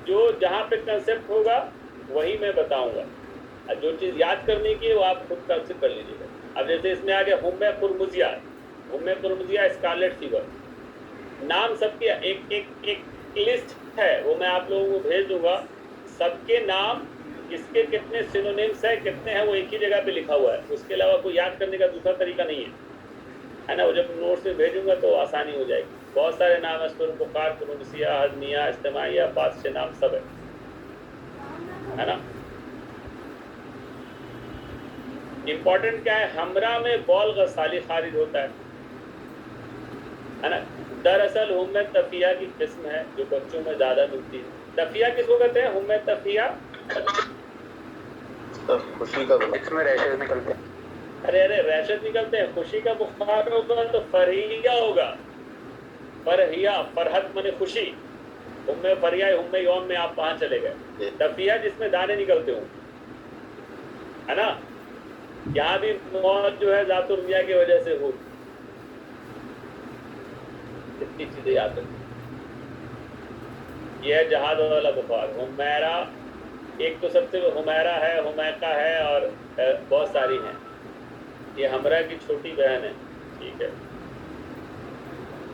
जो जहाँ पे कंसेप्ट होगा वही मैं बताऊंगा, और जो चीज़ याद करने की है वो आप खुद से कर लीजिएगा। अब जैसे इसमें आ गया हुम्मे पुरमुजिया स्कारलेट फीवर, नाम सबके एक एक एक लिस्ट है, वो मैं आप लोगों को भेज दूंगा। सबके नाम किसके कितने सिनोनिम्स है, कितने हैं, वो एक ही जगह पे लिखा हुआ है, उसके अलावा कोई याद करने का दूसरा तरीका नहीं है ना। वो जब नोट्स में भेजूंगा तो आसानी हो जाएगी। बहुत सारे नाम है, सुर, बुखार, पुरुनसिया, हजमिया, इस्तेमाइया, पादशे नाम सब है ना। इंपॉर्टेंट क्या है, हमरा में बॉल गसाली खारिज होता है ना। दरअसल हुम्मे तफिया की किस्म है जो बच्चों में ज्यादा मिलती है। तफिया किसको कहते हैं? हुम्मे तफिया, खुशी का इसमें रैशेस निकलते हैं। अरे रैशेस निकलते हैं। खुशी का बुखार होगा तो फरहिया होगा, फरहिया, फरहत माने खुशी। हुम्मे फरिया, हुम्मे यौम में आप वहां चले गए। तफिया जिसमें दाने निकलते हो, है ना। यहाँ भी मौत जो है जातुर मियाँ की वजह से हो। इतनी चीजें याद रखिए। यह है जहाज वाला बुखार। हुमैरा, एक तो सबसे हुमैरा है, हुमैका है, और बहुत सारी हैं। ये हमरा की छोटी बहन है, ठीक है।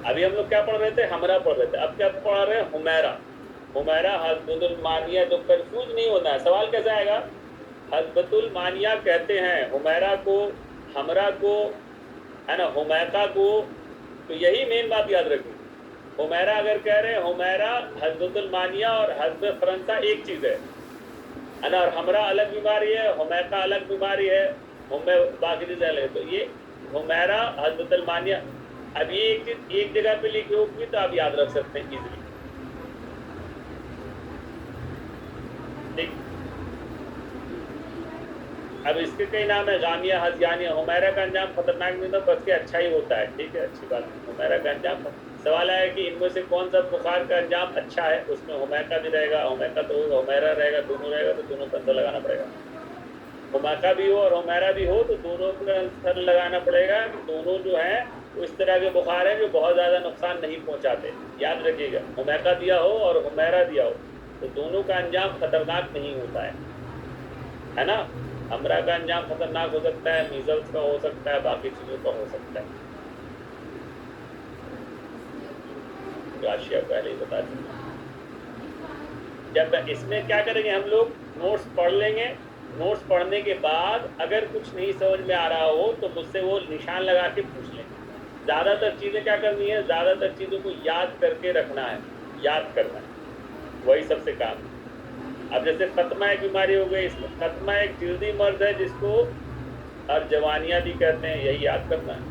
अभी हम लोग क्या पढ़ रहे थे? हमरा पढ़ रहे थे। अब क्या पढ़ रहे हैं? हुमैरा। हुमैरा हस्बतुल मानिया। तो कंफ्यूज नहीं होना है। सवाल कैसे आएगा? हस्बतुल मानिया कहते हैं हुमैरा को, हमरा को, है ना, हुमैका को। तो यही मेन बात याद रखिए। हुमैरा अगर कह रहे हैं, हुमैरा हस्बतुल मानिया और हस्ब फरंसा एक चीज है ना। और हमरा अलग बीमारी है, हुमैका अलग बीमारी है, हुम्मे बाकी चीजें अलग। तो ये हुमैरा हस्बतुल मानिया, अब ये एक चीज एक जगह पे लिखी होगी तो आप याद रख सकते हैं इजीली, ठीक। अब इसके कई नाम है, गामिया, हज़यानिया। हुमैरा का अंजाम खतरनाक नहीं था, बस के अच्छा ही होता है, ठीक है, अच्छी बात है। हुमैरा का अंजाम, सवाल आया कि इनमें से कौन सा बुखार का अंजाम अच्छा है, उसमें हुमैका भी रहेगा, हुमैका तो होगा, हुमैरा रहेगा, दोनों रहेगा, तो दोनों का अंतर लगाना पड़ेगा। हुमैका भी हो और हुमैरा भी हो तो दोनों का अंतर लगाना पड़ेगा। दोनों जो है उस तरह के बुखार हैं जो बहुत ज़्यादा नुकसान नहीं पहुँचाते, याद रखिएगा। हुमैका दिया हो और हुमैरा दिया हो तो दोनों का अंजाम खतरनाक नहीं होता है ना। हमरा का अंजाम खतरनाक हो सकता है, मीजल्स का हो सकता है, बाकी चीज़ों का हो सकता है। राशिया पहले ही बता चुका। जब इसमें क्या करेंगे हम लोग, नोट्स पढ़ लेंगे। नोट्स पढ़ने के बाद अगर कुछ नहीं समझ में आ रहा हो तो मुझसे वो निशान लगा के पूछ लेंगे। ज़्यादातर चीज़ें क्या करनी है, ज़्यादातर चीज़ों को याद करके रखना है, याद करना है, वही सबसे काम है। अब जैसे खत्मा एक बीमारी हो गई, इसमें खत्मा एक जल्दी मर्ज है जिसको अर्जवानिया भी कहते हैं, यही याद करना है।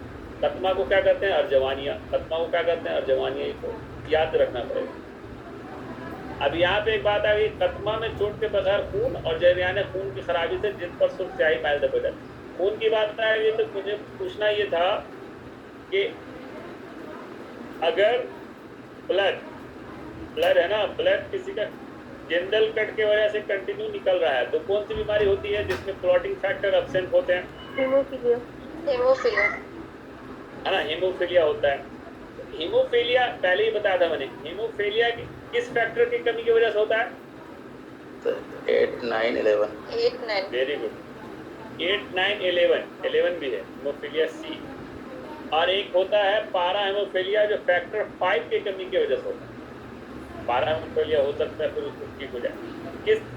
खत्मा को क्या कहते हैं? अर्जवानिया। खत्मा को क्या कहते हैं? अर्जवानिया। को याद रखना पड़ेगा। अब यहाँ पे एक बात आ गई, खत्मा में चोट के बगैर खून और जरियाने खून की खराबी से जिद पर सुर्ख स्याही मैल दबेगा। खून की बात आ गई तो मुझे पूछना ये था कि अगर ब्लड है ना, ब्लड किसी का जनरल कट के वजह से कंटिन्यू निकल रहा है तो कौन सी बीमारी होती है जिसमें क्लॉटिंग फैक्टर एब्सेंट होते हैं? हीमोफीलिया है ना, हीमोफीलिया होता है। हीमोफीलिया पहले ही बताया था मैंने। हीमोफीलिया किस फैक्टर की कमी की वजह से होता है? 8, 9, 11। 8, 9। Very good. 8, 9, 11 भी है हीमोफीलिया सी। और एक होता है पारा हीमोफीलिया जो फैक्टर 5 की कमी की वजह से होता है। पारा हीमोफीलिया हो सकता है, फिर उसको ठीक हो जाए।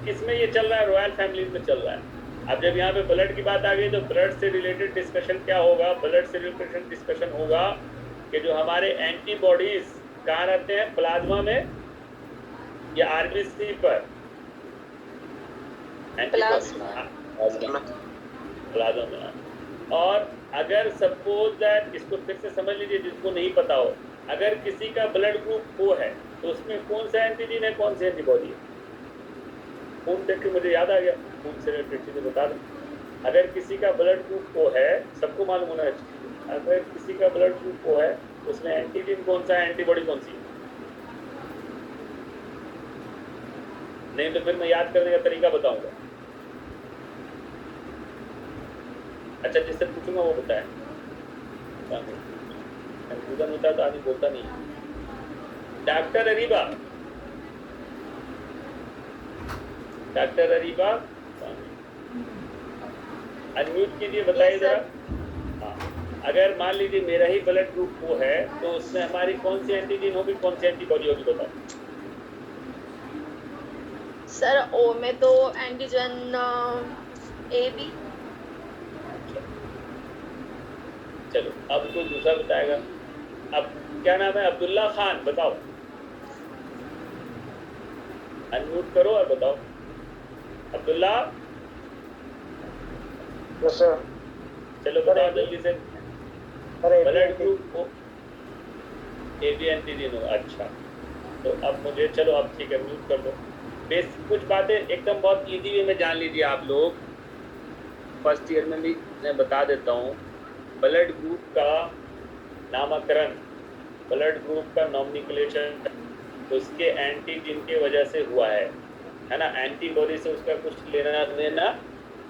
किस में ये चल रहा है? रॉयल फैमिली में चल रहा है। अब जब यहाँ पे ब्लड की बात आ गई तो ब्लड से रिलेटेड डिस्कशन क्या होगा? ब्लड से रिलेटेड डिस्कशन होगा कि जो हमारे एंटीबॉडीज कहाँ रहते हैं, प्लाज्मा में या आरबीसी पर? प्लाज्मा में। और अगर सपोज दैट, इसको फिर से समझ लीजिए जिसको नहीं पता हो, अगर किसी का ब्लड ग्रुप O है तो उसमें कौन सा एंटीजन है, कौन सी एंटीबॉडी है? खून देख के मुझे याद आ गया, खून से रिलेटेड चीजें बता दें। अगर किसी का ब्लड ग्रुप O है, सबको मालूम होना चाहिए, अगर किसी का ब्लड ग्रुप O है उसमें एंटीजन कौन सा है, एंटीबॉडी कौन सी है? नहीं तो फिर मैं याद करने का तरीका बताऊंगा। अच्छा, जिससे पूछूंगा वो बताए। कंफ्यूजन होता है तो आदमी बोलता नहीं है। Doctor Ariba, doctor Ariba unmute कीजिए, बताइए Yes, जरा। sir. हाँ, अगर मान लीजिए मेरा ही ब्लड ग्रुप वो है तो उसमें हमारी कौन सी एंटीजन होगी, कौन सी एंटीबॉडी होगी, बताओ। सर ओ में तो एंटीजन ए बी। चलो अब कोई दूसरा बताएगा। अब क्या नाम है, अब्दुल्ला खान, बताओ। अनम्यूट करो और बताओ अब्दुल्ला। सर चलो बताओ जल्दी से। Blood group A B antigen हो, अच्छा। तो अब मुझे, चलो अब ठीक है, म्यूट कर दो। बेसिक कुछ बातें एकदम बहुत इजी वे में जान लीजिए आप लोग, फर्स्ट ईयर में भी मैं बता देता हूँ। ब्लड ग्रुप का नामकरण, ब्लड ग्रुप का नॉमिनिक्लेचर उसके एंटीजन की वजह से हुआ है ना। एंटीबॉडी से उसका कुछ लेना देना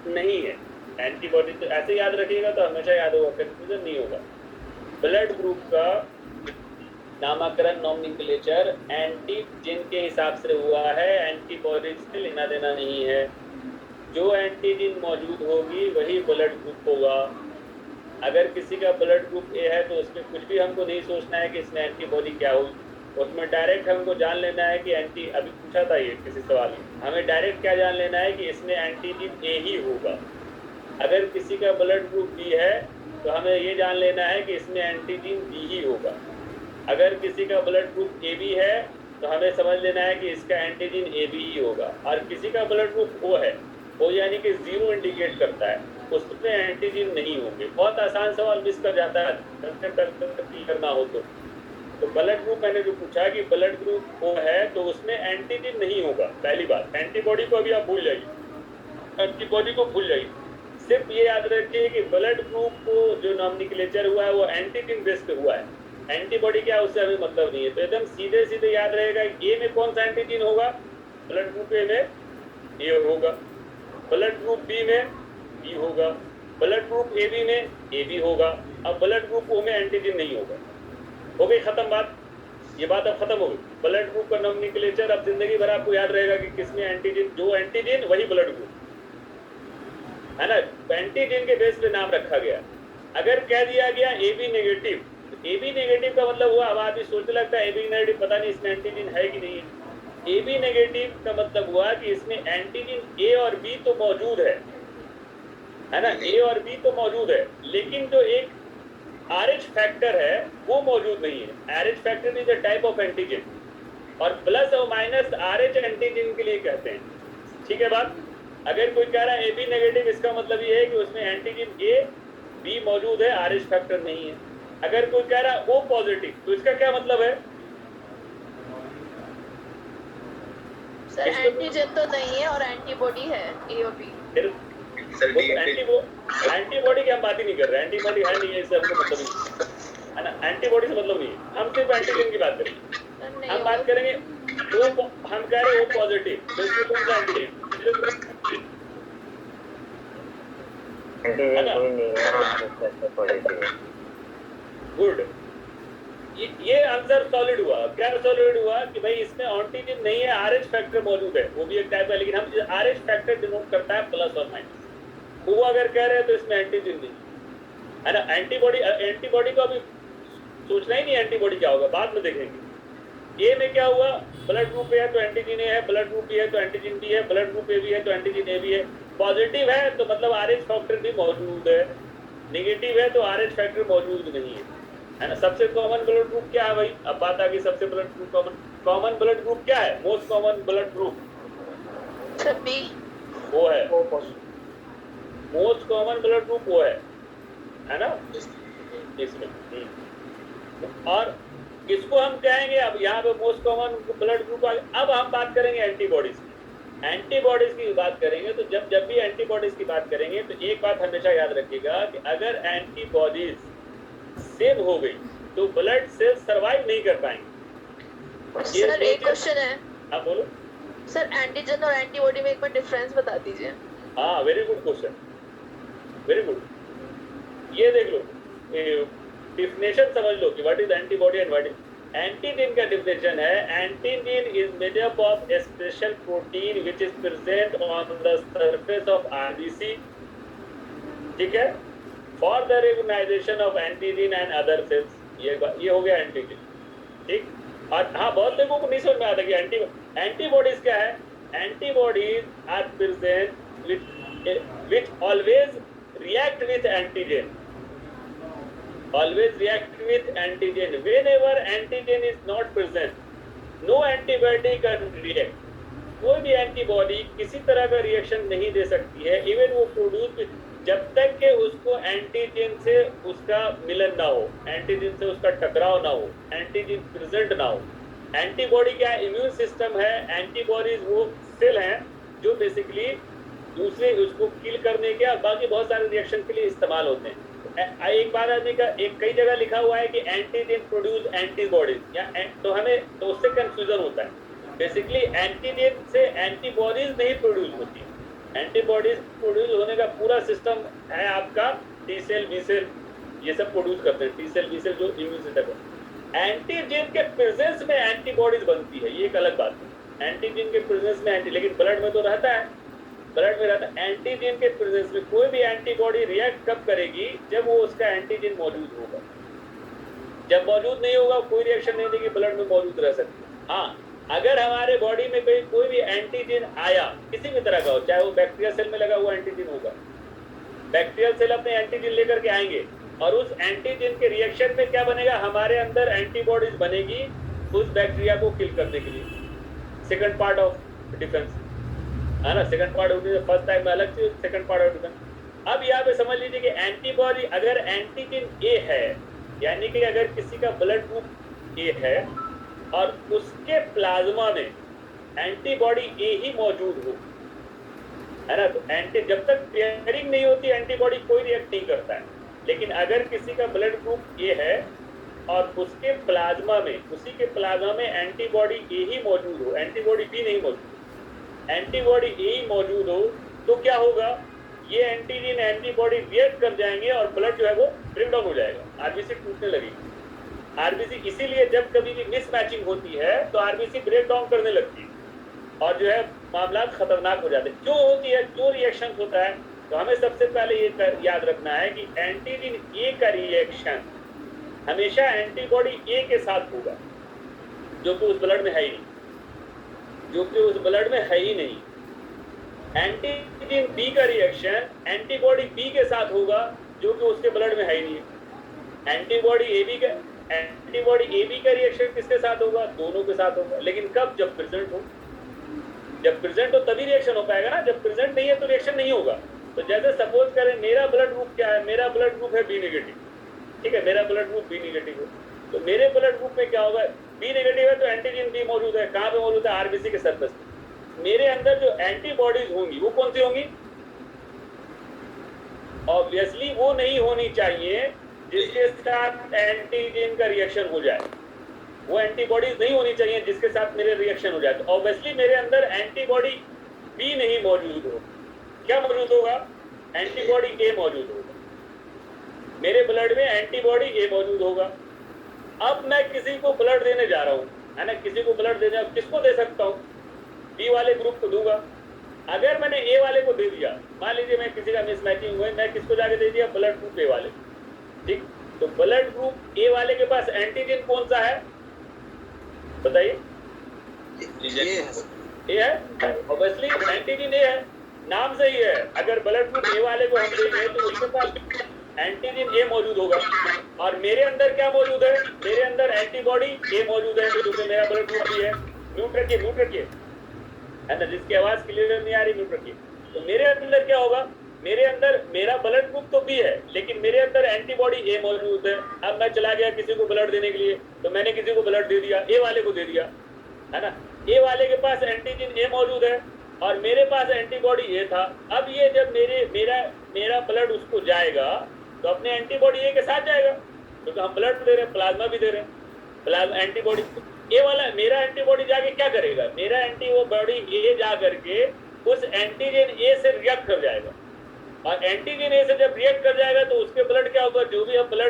नहीं है। एंटीबॉडी तो ऐसे याद रखिएगा तो हमेशा याद होगा, कंफ्यूजन नहीं होगा। ब्लड ग्रुप का नामकरण नॉमिनिक्लेचर एंटीजन के हिसाब से हुआ है, एंटीबॉडीज से लेना देना नहीं है। जो एंटीजन मौजूद होगी वही ब्लड ग्रुप होगा। अगर किसी का ब्लड ग्रुप ए है तो उसमें कुछ भी हमको नहीं सोचना है कि इसमें एंटीबॉडी क्या होगी, उसमें डायरेक्ट हमको जान लेना है कि अभी पूछा था ये किसी सवाल में, हमें डायरेक्ट क्या जान लेना है कि इसमें एंटीजन ए ही होगा। अगर किसी का ब्लड ग्रुप बी है तो हमें ये जान लेना है कि इसमें एंटीजन बी ही होगा। अगर किसी का ब्लड ग्रुप ए बी है तो हमें समझ लेना है कि इसका एंटीजन ए बी ही होगा। और किसी का ब्लड ग्रुप ओ है, ओ यानी कि जीरो इंडिकेट करता है, उसमें एंटीजन नहीं होंगे। बहुत आसान सवाल मिस कर जाता है क्लियर ना हो तो ब्लड ग्रुप मैंने जो पूछा कि ब्लड ग्रुप ओ है तो उसमें एंटीजन नहीं होगा। पहली बात, एंटीबॉडी को अभी आप भूल जाइए, एंटीबॉडी को भूल जाइए। सिर्फ ये याद रखिए कि ब्लड ग्रुप को जो नॉमिनिक्लेचर हुआ है वो एंटीजन बेस्ड हुआ है, एंटीबॉडी क्या उससे हमें मतलब नहीं है। तो एकदम सीधे सीधे याद रहेगा, ए में कौन सा एंटीजन होगा, ब्लड ग्रुप ए में ए होगा, ब्लड ग्रुप बी में बी होगा, ब्लड ग्रुप ए बी में ए बी होगा। अब ब्लड ग्रुप ओ में एंटीजन नहीं होगा। हो गई खत्म बात, ये बात अब खत्म हो गई। ब्लड ग्रुप का नॉमिनिक्लेचर अब जिंदगी भर आपको याद रहेगा कि किसमें एंटीजन, जो एंटीजन वही ब्लड ग्रुप है ना। एंटीजन के बेस पे नाम रखा गया। अगर कह दिया गया A B negative, A B negative का मतलब हुआ, अब आदमी सोचने लगता है ए बी नेगेटिव पता नहीं इसमें एंटीजन है कि नहीं है। ए बी नेगेटिव का मतलब हुआ कि इसमें एंटीजन ए और बी तो मौजूद है ना, ए और बी तो मौजूद है, लेकिन जो एक RH फैक्टर है वो मौजूद नहीं है। RH factor is a type of antigen, और प्लस और माइनस RH एंटीजन के लिए कहते हैं। ठीक है बात। अगर कोई कह रहा है ए बी नेगेटिव, इसका मतलब ये है कि उसमें एंटीजन ए बी मौजूद है, RH फैक्टर नहीं है। अगर कोई कह रहा है ओ पॉजिटिव, तो इसका क्या मतलब है? सर एंटीजन तो नहीं है और एंटीबॉडी है ए और बी। एंटीबॉडी की हम बात ही नहीं कर रहे, एंटीबॉडी है नहीं है, इससे हमको मतलब नहीं है ना, एंटीबॉडी से मतलब नहीं है। हम सिर्फ एंटीजन की बात करेंगे। हम बात करेंगे ओ, हम कह रहे हैं ओ पॉजिटिव, तो इसमें कौन सा एंटीजन? गुड, ये आंसर सॉलिड हुआ। क्या सॉलिड हुआ कि भाई इसमें एंटीजन नहीं है, RH फैक्टर मौजूद है, वो भी एक टाइप है, लेकिन हम RH फैक्टर डिनोट करता है प्लस और माइनस। वो अगर कह रहे हैं तो इसमें एंटीजन नहीं है ना। एंटीबॉडी को अभी सोचना ही नहीं एंटीबॉडी क्या होगा, बाद में देखेंगे। ए में क्या हुआ, ब्लड ग्रुप ए है तो एंटीजन ए है, ब्लड ग्रुप बी है तो एंटीजन बी है, ब्लड ग्रुप ए बी है तो एंटीजन ए बी है। पॉजिटिव है तो मतलब RH फैक्टर भी मौजूद है, नेगेटिव है तो RH फैक्टर मौजूद नहीं है ना। सबसे कॉमन ब्लड ग्रुप क्या है भाई? अब बात आ गई सबसे blood group common blood group क्या है? मोस्ट कॉमन ब्लड ग्रुप वो है, मोस्ट कॉमन ब्लड ग्रुप वो है ना इसमें। और इसको हम कहेंगे, अब यहाँ पे मोस्ट कॉमन ब्लड ग्रुप आ गया। अब हम बात करेंगे एंटीबॉडीज की। एंटीबॉडीज की बात करेंगे तो जब भी एंटीबॉडीज की बात करेंगे तो एक बात हमेशा याद रखिएगा कि अगर एंटीबॉडीज सेव हो गई तो ब्लड सेल्स सरवाइव नहीं कर पाएंगे। सर एक क्वेश्चन है। हाँ बोलो सर, एंटीजन और एंटीबॉडी में एक बार डिफरेंस बता दीजिए। हाँ, very good question, very good. ये देख लो, डेफिनेशन समझ लो कि what is antibody and what is antigen का डिफिनेशन है, antigen is made up of a special protein which is present on the surface of RBC, ठीक है, for the recognisation of antigen and other cells. ये हो गया antigen, ठीक। और हाँ, बहुत लोगों को नहीं समझ में आता कि एंटीबॉडीज क्या है। Antibodies are present which always react with antigen, always react with antigen. Whenever antigen is not present, no antibody can react. कोई भी एंटीबॉडी किसी तरह का रिएक्शन नहीं दे सकती है, इवन वो प्रोड्यूस, जब तक के उसको एंटीजन से उसका मिलन ना हो, एंटीजन से उसका टकराव ना हो, एंटीजन प्रेजेंट ना हो। एंटीबॉडी क्या है? इम्यून सिस्टम है। एंटीबॉडीज वो सेल हैं जो बेसिकली दूसरे उसको किल करने के और बाकी बहुत सारे रिएक्शन के लिए इस्तेमाल होते हैं। एक बार आदमी का एक कई जगह लिखा हुआ है कि एंटीजन प्रोड्यूस एंटीबॉडीज, या तो हमें तो उससे कंफ्यूजन होता है। बेसिकली एंटीजन से एंटीबॉडीज नहीं प्रोड्यूस होती, एंटीबॉडीज प्रोड्यूस होने का पूरा सिस्टम है आपका टी सेल, बी सेल, ये सब प्रोड्यूस करते हैं। टी सेल, बी सेल जो इम्यून सिस्टम है। एंटीजन के प्रेजेंस में एंटीबॉडीज बनती है, ये एक अलग बात है। एंटीजन के प्रेजेंस में लेकिन ब्लड में तो रहता है, ब्लड में रहता है। एंटीजन के प्रेजेंस में कोई भी एंटीबॉडी रिएक्ट कब करेगी? जब वो उसका एंटीजन मौजूद होगा। जब मौजूद नहीं होगा कोई रिएक्शन नहीं देगी, ब्लड में मौजूद रह सकती है। हाँ, अगर हमारे बॉडी में कोई भी एंटीजन आया किसी भी तरह का हो, चाहे वो बैक्टीरिया सेल में लगा हुआ एंटीजन होगा, बैक्टीरियल सेल अपने एंटीजन लेकर के आएंगे और उस एंटीजन के रिएक्शन में क्या बनेगा? हमारे अंदर एंटीबॉडीज बनेगी उस बैक्टीरिया को किल करने के लिए। सेकंड पार्ट ऑफ डिफेंस है ना, second part of defence, first time में अलग थी, सेकंड पार्ट ऑफ डिफेंस। अब यहाँ पे समझ लीजिए कि एंटीबॉडी अगर एंटीजन ए है, यानी कि अगर किसी का ब्लड ग्रुप ए है और उसके प्लाज्मा में एंटीबॉडी ए ही मौजूद हो, है ना, तो जब तक पेयरिंग नहीं होती एंटीबॉडी कोई रिएक्ट नहीं करता है। लेकिन अगर किसी का ब्लड ग्रुप ए है और उसके प्लाज्मा में, उसी के प्लाज्मा में एंटीबॉडी ए ही मौजूद हो, एंटीबॉडी बी नहीं मौजूद, एंटीबॉडी ए ही मौजूद हो, तो क्या होगा? ये एंटीजन एंटीबॉडी रिएक्ट कर जाएंगे और ब्लड जो है वो ब्रेक डाउन हो जाएगा, आरबीसी टूटने लगेगी। आरबीसी इसीलिए जब कभी भी मिसमैचिंग होती है तो आरबीसी ब्रेक डाउन करने लगती है और जो है मामला खतरनाक हो जाते हैं। क्यों होती है, क्यों रिएक्शन होता है? तो हमें सबसे पहले ये याद रखना है कि एंटीजन ए का रिएक्शन हमेशा एंटीबॉडी ए के साथ होगा, जो कि उस ब्लड में है ही नहीं, जो कि उस ब्लड में है ही नहीं। एंटीजन बी का रिएक्शन एंटीबॉडी बी के साथ होगा, जो कि उसके ब्लड में है ही नहीं। एंटीबॉडी ए बी का रिएक्शन किसके साथ होगा? दोनों के साथ होगा। लेकिन कब? जब प्रेजेंट हो। जब प्रेजेंट हो तभी रिएक्शन हो पाएगा ना, जब प्रेजेंट नहीं है तो रिएक्शन नहीं होगा। तो जैसे सपोज करें मेरा ब्लड ग्रुप क्या है? मेरा ब्लड ग्रुप है बी नेगेटिव, ठीक है, मेरा ब्लड ग्रुप बी नेगेटिव है। तो मेरे ब्लड ग्रुप में क्या होगा? बी नेगेटिव है तो एंटीजन बी मौजूद है। कहाँ पे मौजूद है? आरबीसी के सरफेस पे। मेरे अंदर जो एंटीबॉडीज होंगी वो कौन सी होंगी? ऑब्वियसली वो नहीं होनी चाहिए जिसके साथ एंटीजन का रिएक्शन हो जाए, वो एंटीबॉडीज नहीं होनी चाहिए जिसके साथ मेरे रिएक्शन हो जाए। तो ऑब्वियसली मेरे अंदर एंटीबॉडी बी नहीं मौजूद हो, क्या मौजूद होगा? एंटीबॉडी ए मौजूद होगा। मेरे ब्लड में एंटीबॉडी ए मौजूद होगा। अब मैं किसी को ब्लड देने जा रहा हूँ, है ना, किसी को ब्लड देने, किसको दे सकता हूँ? बी वाले ग्रुप को दूंगा। अगर मैंने ए वाले को दे दिया, मान लीजिए मैं किसी का मिसमैचिंग हुआ, मैं किसको जाके दे दिया? ब्लड ग्रुप ए वाले, ठीक। तो ब्लड ग्रुप ए वाले के पास एंटीजन कौन सा है बताइए? ए है, ऑब्वियसली एंटीजन ए है, नाम से ही है। अगर ब्लड ग्रुप ए वाले को हम देंगे तो उसके पास एंटीजन ए मौजूद होगा। और मेरे अंदर क्या मौजूद है? मेरे अंदर एंटीबॉडी ए मौजूद है, क्योंकि मेरा ब्लड ग्रुप भी है। म्यूट रखिए, है ना, जिसकी आवाज क्लियर नहीं आ रही म्यूट रखिए। तो मेरे अंदर क्या होगा? मेरे अंदर मेरा ब्लड ग्रुप तो बी है, लेकिन मेरे अंदर एंटीबॉडी ए मौजूद है। अब मैं चला गया किसी को ब्लड देने के लिए, तो मैंने किसी को ब्लड दे दिया, ए वाले को दे दिया, है ना। ए वाले के पास एंटीजन ए मौजूद है और मेरे पास एंटीबॉडी ए था। अब ये जब मेरा ब्लड उसको जाएगा तो अपने एंटीबॉडी ए के साथ जाएगा, क्योंकि हम ब्लड दे रहे हैं, प्लाज्मा भी दे रहे हैं। प्लाज्मा एंटीबॉडी ए वाला, मेरा एंटीबॉडी जाके क्या करेगा? मेरा एंटीबॉडी ए जा करके उस एंटीजन ए से रिएक्ट कर जाएगा, और एंटीजन ए से जब रिएक्ट कर जाएगा तो उसके ब्लड क्या होगा? जो भी हम ब्लड